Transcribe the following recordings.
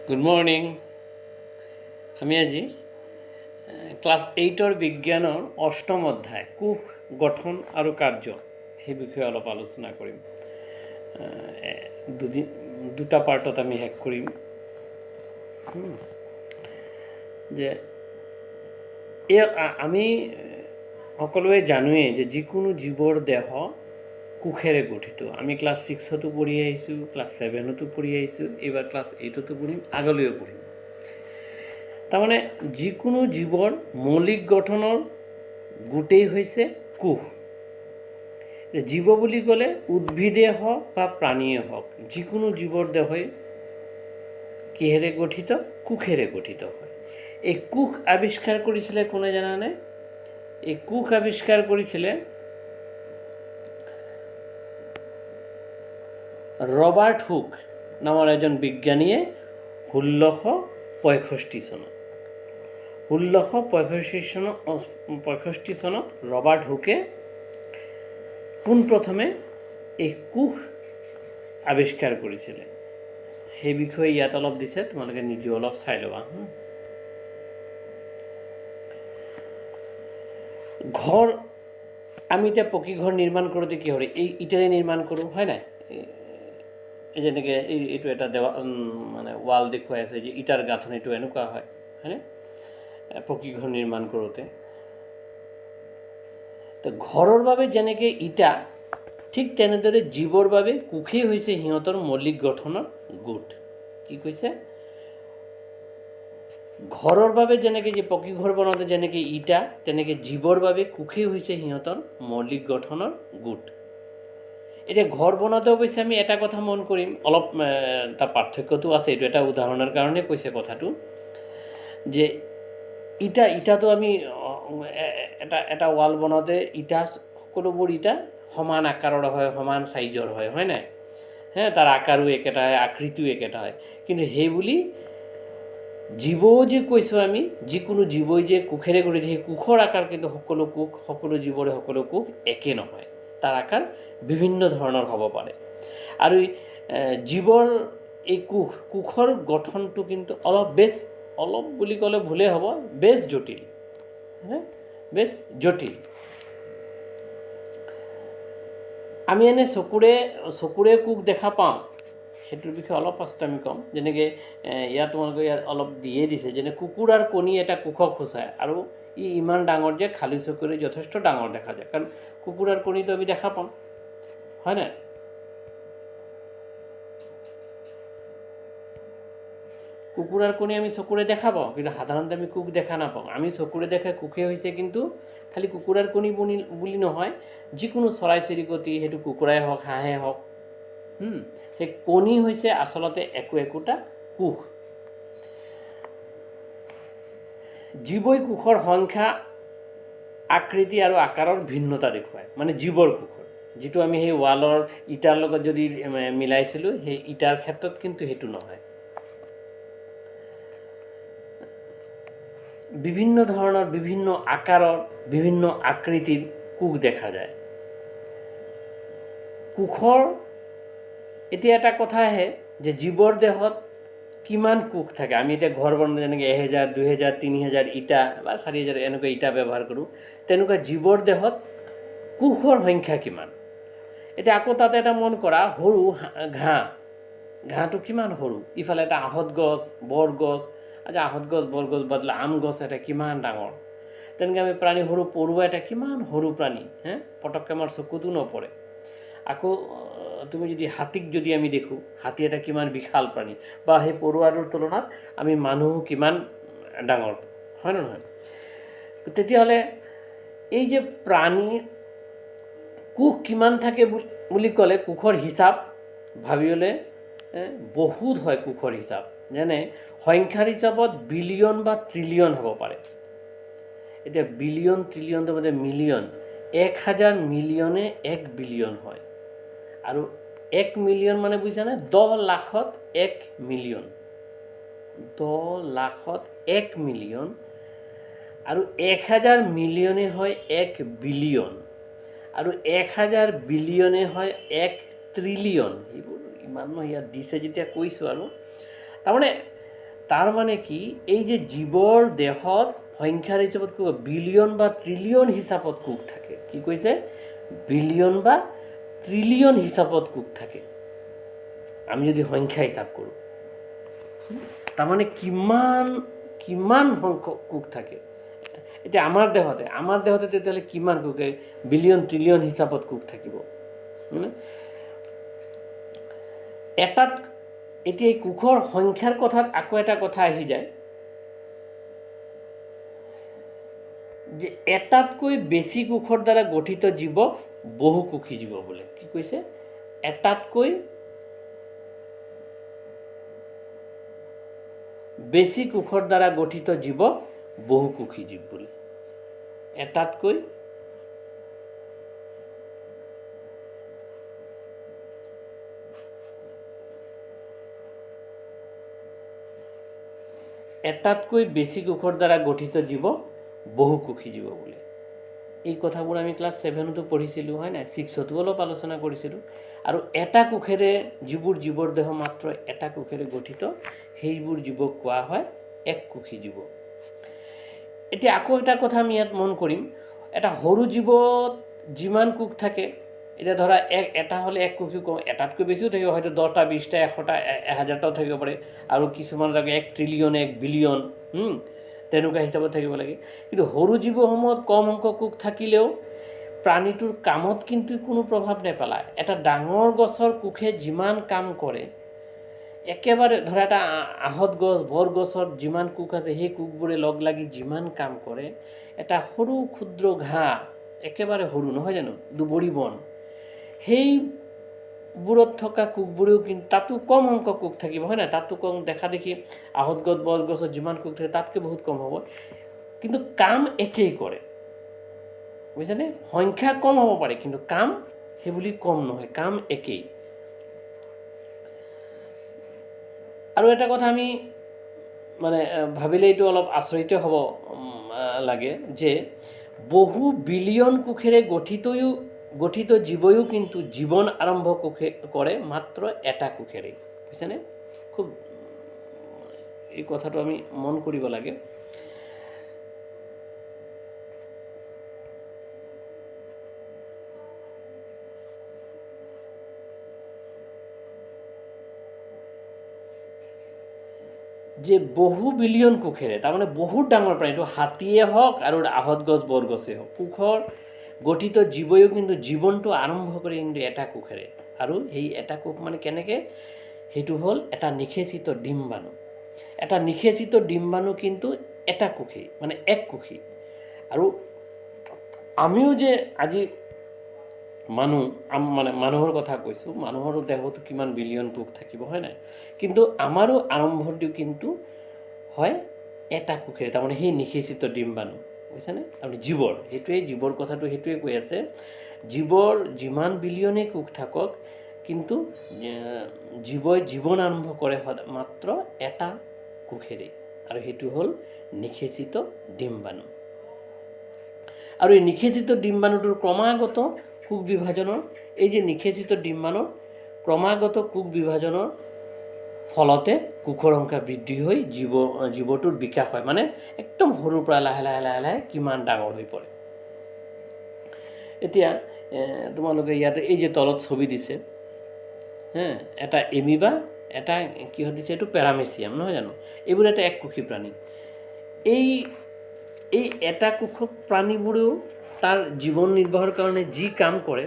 Good morning. আমি আজি class 8ৰ বিজ্ঞানৰ অষ্টম অধ্যায় কোষ গঠন আৰু কাৰ্য সেই বিষয়ে অলপ আলোচনা কৰিম। দুটা পাৰ্টত আমি শেষ কৰিম। যে আমি সকলোৱে জানোৱেই যে যিকোনো জীৱৰ দেহ কোষেৰে গঠিত। আমি ক্লাছ 6তো পঢ়ি আহিছোঁ, ক্লাছ 7তো পঢ়ি আহিছোঁ, এইবাৰ ক্লাছ 8তো পঢ়িম, আগলৈও পঢ়িম। তাৰমানে যিকোনো জীৱৰ মৌলিক গঠনৰ গোটেই হৈছে কোষ। জীৱ বুলি ক'লে উদ্ভিদে হওক বা প্ৰাণীয়ে হওক, যিকোনো জীৱৰ দেহই কিহেৰে গঠিত? কোষেৰে গঠিত হয়। এই কোষ আৱিষ্কাৰ কৰিছিলে কোনে জানানে? এই কোষ আৱিষ্কাৰ কৰিছিলে ৰবাৰ্ট হুক নামৰ এজন বিজ্ঞানীয়ে 1665 চনত। 1665 চনত ৰবাৰ্ট হুকে পোনপ্ৰথমে এই কোষ আৱিষ্কাৰ কৰিছিলে। সেই বিষয়ে ইয়াত অলপ দিছে, তোমালোকে নিজেও অলপ চাই ল'বা। ঘৰ আমি এতিয়া পকী ঘৰ নিৰ্মাণ কৰোঁতে কি হয়? এই ইটাৰে নিৰ্মাণ কৰোঁ, হয় নাই? এই যেনেকৈ এইটো এটা মানে ৱাল দেখুৱাই আছে যে ইটাৰ গাঁথনিটো এনেকুৱা হয়, হয়নে? পকী ঘৰ নিৰ্মাণ কৰোঁতে তো ঘৰৰ বাবে যেনেকৈ ইটা, ঠিক তেনেদৰে জীৱৰ বাবে কোষেই হৈছে সিহঁতৰ মৌলিক গঠনৰ গোট। কি কৈছে? ঘৰৰ বাবে যেনেকৈ যে পকী ঘৰ বনাওঁতে যেনেকৈ ইটা, তেনেকৈ জীৱৰ বাবে কোষেই হৈছে সিহঁতৰ মৌলিক গঠনৰ গোট। এতিয়া ঘৰ বনাওঁতে অৱশ্যে আমি এটা কথা মন কৰিম, অলপ তাৰ পাৰ্থক্যটো আছে, এইটো এটা উদাহৰণৰ কাৰণে কৈছে কথাটো, যে ইটাটো আমি এটা ৱাল বনাওঁতে সকলোবোৰ ইটা সমান আকাৰৰ হয়, সমান চাইজৰ হয়, হয় নাই? তাৰ আকাৰো একেটা হয়, আকৃতিও একেটা হয়। কিন্তু সেই বুলি জীৱও যে কৈছোঁ আমি, যিকোনো জীৱই যে কোষেৰে গঠিত, সেই কোষৰ আকাৰ কিন্তু সকলো জীৱৰে সকলো কোষ একে নহয়। তাৰ আকাৰ বিভিন্ন ধৰণৰ হ'ব পাৰে। আৰু জীৱৰ এই কোষৰ গঠনটো কিন্তু অলপ বুলি ক'লে ভুলেই হ'ব, বেছ জটিল। বেছ জটিল। আমি এনে চকুৰে কোষ দেখা পাওঁ, সেইটোৰ বিষয়ে অলপ পাছত আমি ক'ম। যেনেকৈ তোমালোকে ইয়াত অলপ দিয়ে দিছে, যেনে কুকুৰাৰ কণী এটা কোষক সূচায়, আৰু ই ইমান ডাঙৰ যে খালী চকুৰে যথেষ্ট ডাঙৰ দেখা যায়, কাৰণ কুকুৰাৰ কণীটো আমি দেখা পাওঁ, হয় নাই? কুকুৰাৰ কণী আমি চকুৰে দেখা পাওঁ, কিন্তু সাধাৰণতে আমি কোষ দেখা নাপাওঁ। আমি চকুৰে দেখা কোষে হৈছে কিন্তু খালি কুকুৰাৰ কণী বুলি নহয়, যিকোনো চৰাই চিৰিকটি, সেইটো কুকুৰাই হওক, হাঁহে হওক, সেই কণী হৈছে আচলতে একোটা কোষ। জীৱই কোষৰ সংখ্যা, আকৃতি আৰু আকাৰৰ ভিন্নতা দেখুৱায়, মানে জীৱৰ কোষৰ। যিটো আমি সেই ৱালৰ ইটাৰ লগত যদি মিলাইছিলোঁ, সেই ইটাৰ ক্ষেত্ৰত কিন্তু সেইটো নহয়। বিভিন্ন ধৰণৰ, বিভিন্ন আকাৰৰ, বিভিন্ন আকৃতিৰ কোষ দেখা যায়। কোষৰ এতিয়া এটা কথা আহে যে জীৱৰ দেহত কিমান কোষ থাকে। আমি এতিয়া ঘৰ বনাওঁতে যেনেকৈ 1000, 2000, 3000 ইটা বা 4000 এনেকুৱা ইটা ব্যৱহাৰ কৰোঁ, তেনেকুৱা জীৱৰ দেহত কোষৰ সংখ্যা কিমান। এতিয়া আকৌ তাতে এটা মন কৰা, সৰু ঘাঁহটো কিমান সৰু। ইফালে এটা আহঁত গছ, বৰগছ, আহঁত গছ, বৰগছ বদলে আম গছ এটা কিমান ডাঙৰ। তেনেকৈ আমি প্ৰাণী, সৰু পৰুৱা এটা কিমান সৰু প্ৰাণী, পটককৈ আমাৰ চকুতো নপৰে। আকৌ তুমি যদি হাতীক যদি আমি দেখোঁ, হাতী এটা কিমান বিশাল প্ৰাণী, বা সেই পৰুৱাটোৰ তুলনাত আমি মানুহ কিমান ডাঙৰ, হয় নে নহয়? তেতিয়াহ'লে এই যে প্ৰাণীৰ কোষ কিমান থাকে বুলি ক'লে, কোষৰ হিচাপ ভাবিবলৈ বহুত হয়। কোষৰ হিচাপ যেনে সংখ্যাৰ হিচাপত বিলিয়ন বা ট্ৰিলিয়ন হ'ব পাৰে। এতিয়া বিলিয়ন, ট্ৰিলিয়নটো মানে মিলিয়ন, 1000 মিলিয়নে 1 বিলিয়ন হয়। আৰু 1 মিলিয়ন মানে বুজিছানে? 10 লাখত 1 মিলিয়ন, 10 লাখত 1 মিলিয়ন। আৰু 1000 মিলিয়নে হয় 1 বিলিয়ন, আৰু 1000 বিলিয়নে হয় 1 ট্ৰিলিয়ন। এইবোৰ ইমান ইয়াত দিছে যেতিয়া কৈছোঁ। আৰু তাৰমানে তাৰ মানে কি এই যে জীৱৰ দেহত সংখ্যাৰ হিচাপত বিলিয়ন বা ট্ৰিলিয়ন হিচাপত কোষ থাকে। কি কৈছে? বিলিয়ন বা ট্ৰিলিয়ন হিচাপত কোষ থাকে আমি যদি সংখ্যা হিচাপ কৰোঁ। তাৰমানে কিমান কিমান সংখ্যক কোষ থাকে। এতিয়া আমাৰ দেহতে তেতিয়াহ'লে কিমান কোষ, বিলিয়ন ট্ৰিলিয়ন হিচাপত কোষ থাকিব। এটাত এতিয়া এই কোষৰ সংখ্যাৰ কথাত আকৌ এটা কথা আহি যায় যে এটাতকৈ বেছি কোষৰ দ্বাৰা গঠিত জীৱক বহুকোষী জীৱ বোলে। কি কৈছে? এটাতকৈ বেছি কোষৰ দ্বাৰা গঠিত জীৱক বহুকোষী জীৱ বোলে। এটাতকৈ বেছি কোষৰ দ্বাৰা গঠিত জীৱ বহুকোষী জীৱ বোলে। এই কথাবোৰ আমি ক্লাছ 7তো পঢ়িছিলোঁ, হয় নাই? 6তো অলপ আলোচনা কৰিছিলোঁ। আৰু এটা কোষেৰে যিবোৰ জীৱৰ দেহ মাত্ৰ এটা কোষেৰে গঠিত, সেইবোৰ জীৱক কোৱা হয় এককোষী জীৱ। এতিয়া আকৌ এটা কথা আমি ইয়াত মন কৰিম, এটা সৰু জীৱত যিমান কোষ থাকে, এতিয়া ধৰা এটা হ'লে এককোষী কওঁ, এটাতকৈ বেছিও থাকিব, হয়তো 10টা 20টা 100টা 1000টাও থাকিব পাৰে, আৰু কিছুমান লাগে 1 ট্ৰিলিয়ন 1 বিলিয়ন তেনেকুৱা হিচাপত থাকিব লাগে। কিন্তু সৰু জীৱসমূহত কম সংখ্যক কোষ থাকিলেও প্ৰাণীটোৰ কামত কিন্তু কোনো প্ৰভাৱ নেপেলায়। এটা ডাঙৰ গছৰ কোষে যিমান কাম কৰে, একেবাৰে ধৰা এটা আহঁত গছ বৰগছৰ যিমান কোষ আছে, সেই কোষবোৰে লগ লাগি যিমান কাম কৰে, এটা সৰু ক্ষুদ্ৰ ঘাঁহ, একেবাৰে সৰু নহয় জানো, দুবৰি বন, সেইবোৰত থকা কোষবোৰেও কিন্তু তাতো কম সংখ্যক কোষ থাকিব, হয় নাই? তাতো কম দেখা দেখি আহঁত গছ বৰগছৰ যিমান কোষ থাকে তাতকৈ বহুত কম হ'ব, কিন্তু কাম একেই কৰে। বুজিছেনে? সংখ্যা কম হ'ব পাৰে কিন্তু কাম সেইবুলি কম নহয়, কাম একেই। আৰু এটা কথা আমি মানে ভাবিলে এইটো অলপ আচৰিত হ'ব লাগে যে বহু বিলিয়ন কোষেৰে গঠিত জীৱয়ো কিন্তু জীৱন আৰম্ভ কৰে মাত্ৰ এটা কোষেৰে। বুজিছেনে? খুব এই কথাটো আমি মন কৰিব লাগে। যে বহু বিলিয়ন কোষেৰে, তাৰমানে বহুত ডাঙৰ প্ৰাণী, এইটো হাতীয়ে হওক আৰু আহঁত গছ বৰগছেই হওক, কোষৰ গঠিত জীৱয়ো কিন্তু জীৱনটো আৰম্ভ কৰে কিন্তু এটা কোষেৰে। আৰু সেই এটা কোষ মানে কেনেকৈ? সেইটো হ'ল এটা নিষেচিত ডিম্বাণু। এটা নিষেচিত ডিম্বাণু কিন্তু এটা কোষেই, মানে এক কোষী। আৰু আমিও যে আজি মানে মানুহৰ কথা কৈছোঁ, মানুহৰ দেহতো কিমান বিলিয়ন কোষ থাকিব, হয় নাই? কিন্তু আমাৰো আৰম্ভণিটো কিন্তু হয় এটা কোষেৰে, তাৰমানে সেই নিষেচিত ডিম্বাণু। বুজিছেনে? আৰু জীৱৰ কথাটো সেইটোৱে কৈ আছে, জীৱৰ যিমান বিলিয়নেই কোষ থাকক, কিন্তু জীৱই জীৱন আৰম্ভ কৰে মাত্ৰ এটা কোষেৰে, আৰু সেইটো হ'ল নিষেচিত ডিম্বাণু। আৰু এই নিষেচিত ডিম্বাণুটোৰ ক্ৰমাগত কোষ বিভাজনৰ, এই যে নিষেচিত ডিম্বাণুৰ ক্ৰমাগত কোষ বিভাজনৰ ফলতে কোষৰ সংখ্যা বৃদ্ধি হৈ জীৱটোৰ বিকাশ হয়, মানে একদম সৰুৰ পৰা লাহে লাহে লাহে লাহে কিমান ডাঙৰ হৈ পৰে। এতিয়া তোমালোকে ইয়াতে এই যে তলত ছবি দিছে, এটা এমিবা, এটা কিহত দিছে, এইটো পেৰামেচিয়াম, নহয় জানো? এইবোৰ এটা এককোষী প্ৰাণী। এই এটা কোষক প্ৰাণীবোৰেও তাৰ জীৱন নিৰ্বাহৰ কাৰণে যি কাম কৰে,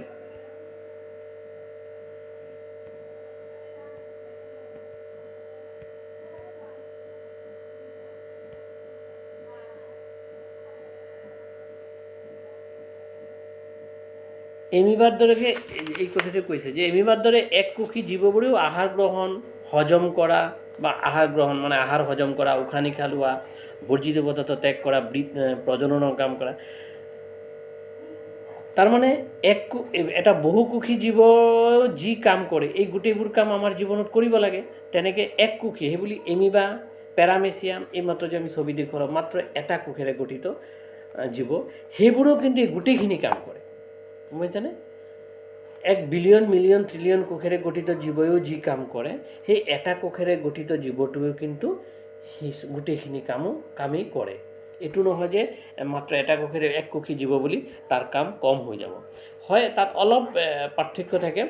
এমিবাৰ দৰে এই কথাটো কৈছে যে এমিবাৰ দৰে এককোষী জীৱবোৰেও আহাৰ গ্ৰহণ, হজম কৰা, বা আহাৰ হজম কৰা, উশাহ নিশাহ লোৱা, বৰ্জিত পদাৰ্থ ত্যাগ কৰা, প্ৰজননৰ কাম কৰা। তাৰমানে এটা বহুকোষী জীৱ যি কাম কৰে, এই গোটেইবোৰ কাম আমাৰ জীৱনত কৰিব লাগে। তেনেকৈ এককোষী, সেইবুলি এমিবা, পেৰামেচিয়াম, এই মাত্ৰ যে আমি ছবি দেখুৱালোঁ, মাত্ৰ এটা কোষেৰে গঠিত জীৱ, সেইবোৰেও কিন্তু গোটেইখিনি কাম কৰে। বুজিছেনে? 1 বিলিয়ন মিলিয়ন ট্ৰিলিয়ন কোষেৰে গঠিত জীৱয়ো যি কাম কৰে, সেই এটা কোষেৰে গঠিত জীৱটোৱেও কিন্তু সি গোটেইখিনি কামেই কৰে। এইটো নহয় যে মাত্ৰ এটা কোষেৰে এক কোষী জীৱ বুলি তাৰ কাম কম হৈ যাব। হয়, তাত অলপ পাৰ্থক্য থাকে।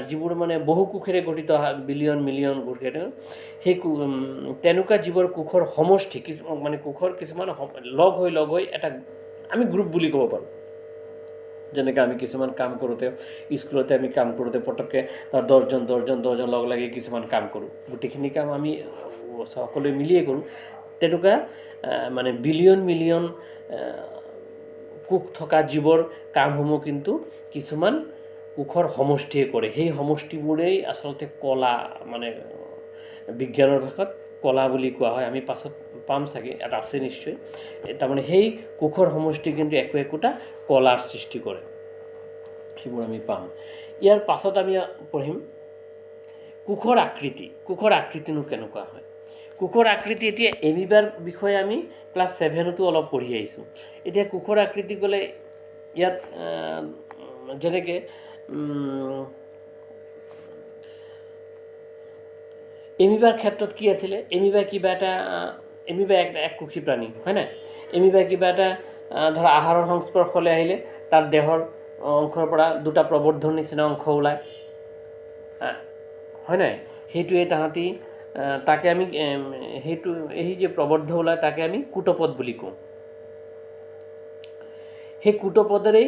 যিবোৰ মানে বহু কোষেৰে গঠিত বিলিয়ন মিলিয়ন কোষেৰে, সেই তেনেকুৱা জীৱৰ কোষৰ সমষ্টি মানে কোষৰ কিছুমান লগ হৈ এটা আমি গ্ৰুপ বুলি ক'ব পাৰোঁ। যেনেকৈ আমি কিছুমান কাম কৰোঁতে স্কুলতে আমি কাম কৰোঁতে পটককৈ তাৰ দহজন লগ লাগি কিছুমান কাম কৰোঁ, গোটেইখিনি কাম আমি সকলোৱে মিলিয়ে কৰোঁ। তেনেকুৱা মানে বিলিয়ন মিলিয়ন কোষ থকা জীৱৰ কামসমূহ কিন্তু কিছুমান কোষৰ সমষ্টিয়ে কৰে। সেই সমষ্টিবোৰেই আচলতে কলা, মানে বিজ্ঞানৰ ভাষাত কলা বুলি কোৱা হয়। আমি পাছত পাম চাগে, এটা আছে নিশ্চয়। তাৰমানে সেই কোষৰ সমষ্টি কিন্তু একোটা কলাৰ সৃষ্টি কৰে, সেইবোৰ আমি পাম। ইয়াৰ পাছত আমি পঢ়িম কোষৰ আকৃতি। কোষৰ আকৃতিনো কেনেকুৱা হয়? কোষৰ আকৃতি এতিয়া এমিবাৰ বিষয়ে আমি ক্লাছ 7তো অলপ পঢ়ি আহিছোঁ। এতিয়া কোষৰ আকৃতি ক'লে ইয়াত যেনেকৈ এমিবাৰ ক্ষেত্ৰত কি আছিলে? এমিবা এককোষী প্ৰাণী, হয় নাই? এমিবা কিবা এটা ধৰা আহাৰৰ সংস্পৰ্শলৈ আহিলে তাৰ দেহৰ অংশৰ পৰা দুটা প্ৰবৰ্ধৰ নিচিনা অংশ ওলায়, হয় নাই? সেইটোৱে তাহাঁতি তাকে আমি এই যে প্ৰবৰ্ধ ওলায় তাকে আমি কুটপদ বুলি কওঁ। সেই কুটপদেৰেই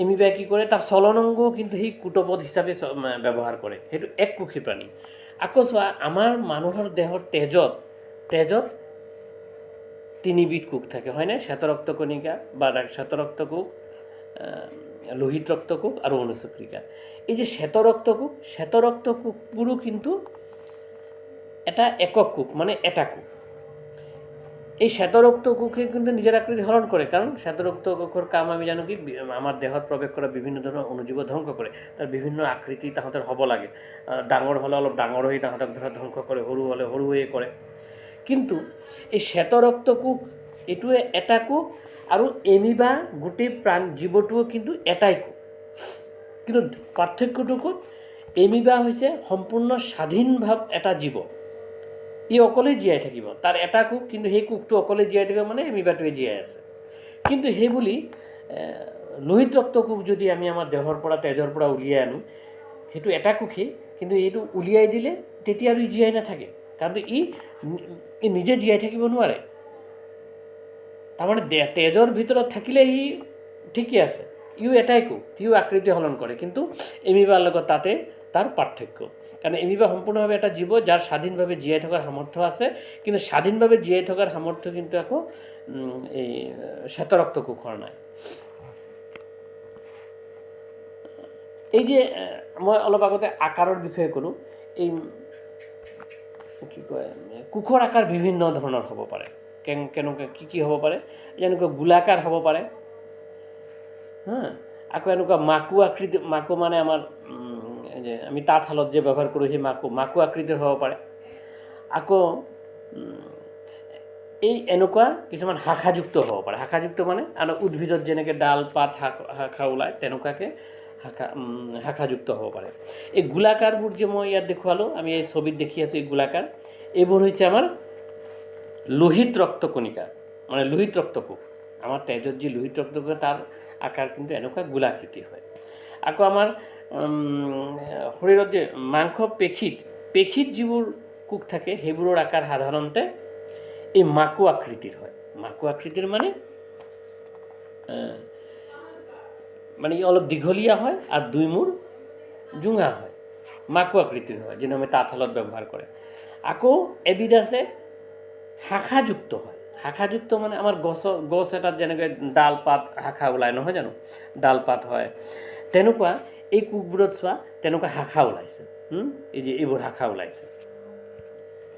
এমিবাই কি কৰে? তাৰ চলনাংগও কিন্তু সেই কুটপদ হিচাপে ব্যৱহাৰ কৰে। সেইটো এককোষী প্ৰাণী। আকৌ চোৱা, আমাৰ মানুহৰ দেহৰ তেজত তিনিবিধ কোষ থাকে, হয়নে? শ্বেতৰক্ত কণিকা বা শ্বেতৰক্ত কোষ, লোহিত ৰক্ত কোষ আৰু অনুচক্ৰিকা। এই যে শ্বেতৰক্ত কোষবোৰো কিন্তু এটা একক কোষ, মানে এটা কোষ। এই শ্বেতৰক্ত কোষে কিন্তু নিজৰ আকৃতি হৰণ কৰে, কাৰণ শ্বেতৰক্ত কোষৰ কাম আমি জানো কি? আমাৰ দেহত প্ৰৱেশ কৰা বিভিন্ন ধৰণৰ অণুজীৱ ধ্বংস কৰে। তাৰ বিভিন্ন আকৃতি তাহাঁতৰ হ'ব লাগে। ডাঙৰ হ'লে অলপ ডাঙৰ হৈ তাহাঁতক ধৰা ধ্বংস কৰে, সৰু হ'লে সৰু হৈয়ে কৰে। কিন্তু এই শ্বেতৰক্ত কোষ এইটোৱে এটা কোষ, আৰু এমিবা গোটেই জীৱটোও কিন্তু এটাই কোষ। কিন্তু পাৰ্থক্যটো ক'ত? এমিবা হৈছে সম্পূৰ্ণ স্বাধীনভাৱ এটা জীৱ, ই অকলেই জীয়াই থাকিব, তাৰ এটা কোষ, কিন্তু সেই কোষটো অকলে জীয়াই থাকিব, মানে এমিবাটোৱে জীয়াই আছে। কিন্তু সেই বুলি লোহিত ৰক্ত কোষ যদি আমি আমাৰ দেহৰ পৰা তেজৰ পৰা উলিয়াই আনো, সেইটো এটা কোষেই, কিন্তু এইটো উলিয়াই দিলে তেতিয়া আৰু ই জীয়াই নাথাকে, কাৰণ ই নিজে জীয়াই থাকিব নোৱাৰে। তাৰমানে তেজৰ ভিতৰত থাকিলে ই ঠিকেই আছে, ইও এটাই কোষ, সিও আকৃতি হলন কৰে। কিন্তু এমিবাৰ লগত তাতে তাৰ পাৰ্থক্য, কাৰণ এমিবা সম্পূৰ্ণভাৱে এটা জীৱ যাৰ স্বাধীনভাৱে জীয়াই থকাৰ সামৰ্থ্য আছে, কিন্তু স্বাধীনভাৱে জীয়াই থকাৰ সামৰ্থ্য কিন্তু আকৌ এই শ্বেতৰক্ত কোষৰ নাই। এই যে মই অলপ আগতে আকাৰৰ বিষয়ে ক'লোঁ, এই কি কয়, কোষৰ আকাৰ বিভিন্ন ধৰণৰ হ'ব পাৰে। কেনেকৈ কি হ'ব পাৰে? যেনেকৈ গোলাকাৰ হ'ব পাৰে, আকৌ এনেকুৱা মাকু আকৃতি, মাকু মানে আমাৰ যে আমি তাঁতশালত যে ব্যৱহাৰ কৰোঁ সেই মাকু আকৃতিৰ হ'ব পাৰে। আকৌ এই এনেকুৱা কিছুমান শাখাযুক্ত হ'ব পাৰে। শাখাযুক্ত মানে উদ্ভিদত যেনেকৈ ডাল পাত শাখা ওলায়, তেনেকুৱাকৈ শাখাযুক্ত হ'ব পাৰে। এই গোলাকাৰবোৰ যে মই ইয়াত দেখুৱালোঁ, আমি এই ছবিত দেখি আছোঁ, এই গোলাকাৰ, এইবোৰ হৈছে আমাৰ লোহিত ৰক্ত কণিকা, মানে লোহিত ৰক্ত কোষ। আমাৰ তেজত যি লোহিত ৰক্ত কোষ, তাৰ আকাৰ কিন্তু এনেকুৱা গোলাকৃতি হয়। আকৌ আমাৰ শৰীৰত যে মাংস পেশীত যিবোৰ কোষ থাকে, সেইবোৰৰ আকাৰ সাধাৰণতে এই মাকু আকৃতিৰ হয়। মাকু আকৃতিৰ মানে ই অলপ দীঘলীয়া হয় আৰু দুই মূৰ জোঙা হয়, মাকু আকৃতিৰ হয়, যিটো আমি তাঁতশালত ব্যৱহাৰ কৰে। আকৌ এবিধ আছে শাখাযুক্ত হয়। শাখাযুক্ত মানে আমাৰ গছ এটাত যেনেকৈ ডাল পাত শাখা ওলায়, নহয় জানো? ডাল পাত হয়, তেনেকুৱা এই কোষবোৰত চোৱা তেনেকুৱা শাখা ওলাইছে। এই যে এইবোৰ শাখা ওলাইছে,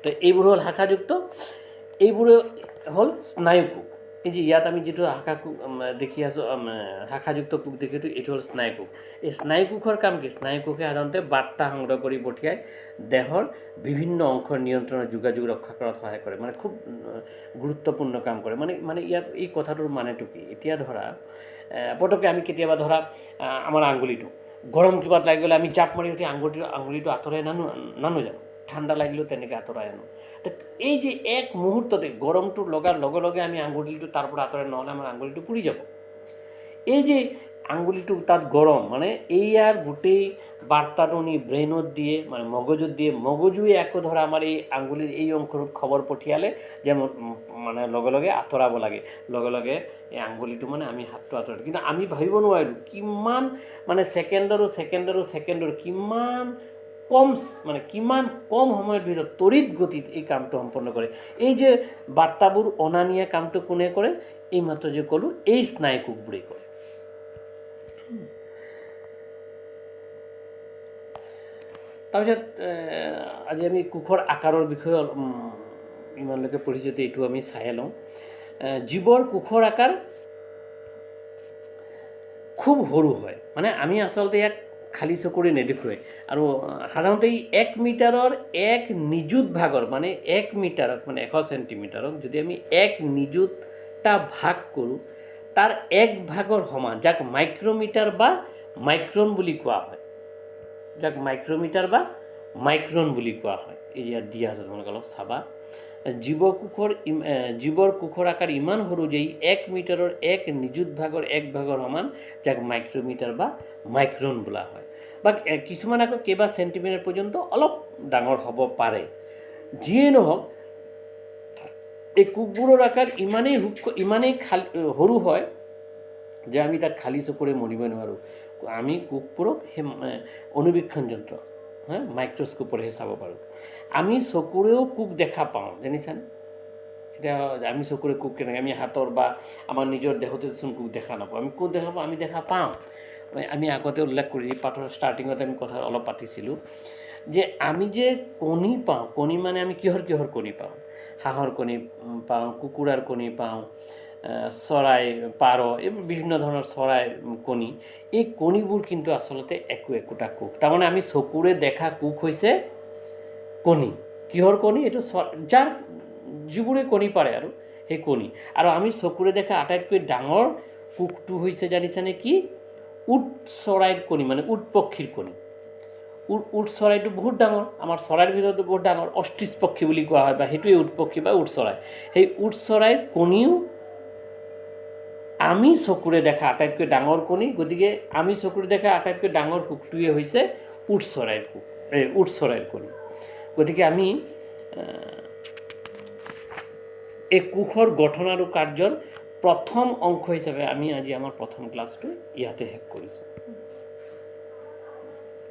তো এইবোৰ হ'ল শাখাযুক্ত। এইবোৰে হ'ল স্নায়ু কোষ। এই যে ইয়াত আমি যিটো শাখা কোষ দেখি আছোঁ, শাখাযুক্ত কোষ দেখিছোঁ, এইটো হ'ল স্নায়ু কোষ। এই স্নায়ু কোষৰ কাম কি? স্নায়ু কোষে সাধাৰণতে বাৰ্তা সংগ্ৰহ কৰি পঠিয়াই দেহৰ বিভিন্ন অংশৰ নিয়ন্ত্ৰণৰ যোগাযোগ ৰক্ষা কৰাত সহায় কৰে, মানে খুব গুৰুত্বপূৰ্ণ কাম কৰে। মানে ইয়াত এই কথাটোৰ মানেটো কি? এতিয়া ধৰা পটককৈ আমি কেতিয়াবা ধৰা আমাৰ আঙুলিটো গৰম কিবা লাগি গ'লে আমি জাপ মাৰি উঠি আঙুলিটো আঁতৰাই নানো জানো? ঠাণ্ডা লাগিলেও তেনেকৈ আঁতৰাই আনো। তো এই যে এক মুহূৰ্ততে গৰমটো লগাৰ লগে লগে আমি আঙুলিটো তাৰ পৰা আঁতৰাই নহ'লে আমাৰ আঙুলিটো পুৰি যাব। এই যে আঙুলিটো তাত গৰম মানে এইয়াৰ গোটেই বাৰ্তাটো নি ব্ৰেইনত দিয়ে মানে মগজুত দিয়ে, মগজুৱে আকৌ ধৰা আমাৰ এই আঙুলিৰ এই অংশটোত খবৰ পঠিয়ালে যে মানে লগে লগে আঁতৰাব লাগে, লগে লগে এই আঙুলিটো মানে আমি হাতটো আঁতৰালোঁ। কিন্তু আমি ভাবিব নোৱাৰিলোঁ কিমান মানে ছেকেণ্ডৰ কিমান কম সময়ৰ ভিতৰত তড়িৎ গতিত এই কামটো সম্পন্ন কৰে। এই যে বাৰ্তাবোৰ অনা নিয়া কামটো কোনে কৰে? এইমাত্ৰ যে ক'লোঁ এই স্নায়ু কোষবোৰেই কৰে। তাৰপিছত আজি আমি কোষৰ আকাৰৰ বিষয়ে ইমানলৈকে পঢ়িছোঁ, এইটো আমি চাই লওঁ। জীৱৰ কোষৰ আকাৰ খুব সৰু হয়, মানে আমি আচলতে ইয়াক খালী চকুৰে নেদেখোঁৱে। আৰু সাধাৰণতে এই 1 মিটাৰৰ 1 নিযুত ভাগৰ মানে 1 মিটাৰত মানে 100 চেণ্টিমিটাৰক যদি আমি 1 নিযুতটা ভাগ কৰোঁ, তাৰ 1 ভাগৰ সমান, যাক মাইক্ৰমিটাৰ বা মাইক্ৰন বুলি কোৱা হয়, এই ইয়াত দিয়া আছে, তোমালোকে অলপ চাবা। জীৱৰ কোষৰ আকাৰ ইমান সৰু যে 1 মিটাৰৰ 1 নিযুত ভাগৰ 1 ভাগৰ সমান, যাক মাইক্ৰমিটাৰ বা মাইক্ৰন বোলা হয়। বা কিছুমান আকৌ কেইবা চেণ্টিমিটাৰ পৰ্যন্ত অলপ ডাঙৰ হ'ব পাৰে। যিয়েই নহওক, এই কোষবোৰৰ আকাৰ ইমানেই সৰু হয় যে আমি তাক খালী চকুৰে মনিব নোৱাৰোঁ। আমি কোষবোৰক সেই অনুবীক্ষণ যন্ত্ৰ মাইক্ৰস্কোপৰেহে চাব পাৰোঁ। আমি চকুৰেও কোষ দেখা পাওঁ, জানিছানে? এতিয়া আমি চকুৰে কোষ কেনেকৈ, আমি হাতৰ বা আমাৰ নিজৰ দেহতেচোন কোষ দেখা নাপাওঁ। আমি কোষ দেখা পাওঁ, আমি দেখা পাওঁ। আমি আগতে উল্লেখ কৰি পাঠৰ ষ্টাৰ্টিঙতে আমি কথা অলপ পাতিছিলোঁ যে আমি যে কণী পাওঁ, কণী মানে আমি কিহৰ কণী পাওঁ? হাঁহৰ কণী পাওঁ, কুকুৰাৰ কণী পাওঁ, চৰাই, পাৰ, এইবোৰ বিভিন্ন ধৰণৰ চৰাই কণী। এই কণীবোৰ কিন্তু আচলতে একোটা কোষ। তাৰমানে আমি চকুৰে দেখা কোষ হৈছে কণী। কিহৰ কণী? এইটো যিবোৰে কণী পাৰে আৰু সেই কণী। আৰু আমি চকুৰে দেখা আটাইতকৈ ডাঙৰ কোষটো হৈছে জানিছানে কি? উট চৰাইৰ কণী, মানে উট পক্ষীৰ কণী। উট চৰাইটো বহুত ডাঙৰ, আমাৰ চৰাইৰ ভিতৰতো বহুত ডাঙৰ, অষ্ট্ৰিচ পক্ষী বুলি কোৱা হয়, বা সেইটোৱে উট পক্ষী বা উট চৰাই। সেই উট চৰাইৰ কণীও আমি চকুৰে দেখা আটাইতকৈ ডাঙৰ কণী। গতিকে আমি চকুৰে দেখা আটাইতকৈ ডাঙৰ কোষটোৱে হৈছে উট চৰাইৰ কণী। গতিকে আমি এই কোষৰ গঠন আৰু কাৰ্যৰ প্ৰথম অংশ হিচাপে আমি আজি আমাৰ প্ৰথম ক্লাছটো ইয়াতে শেষ কৰিছোঁ।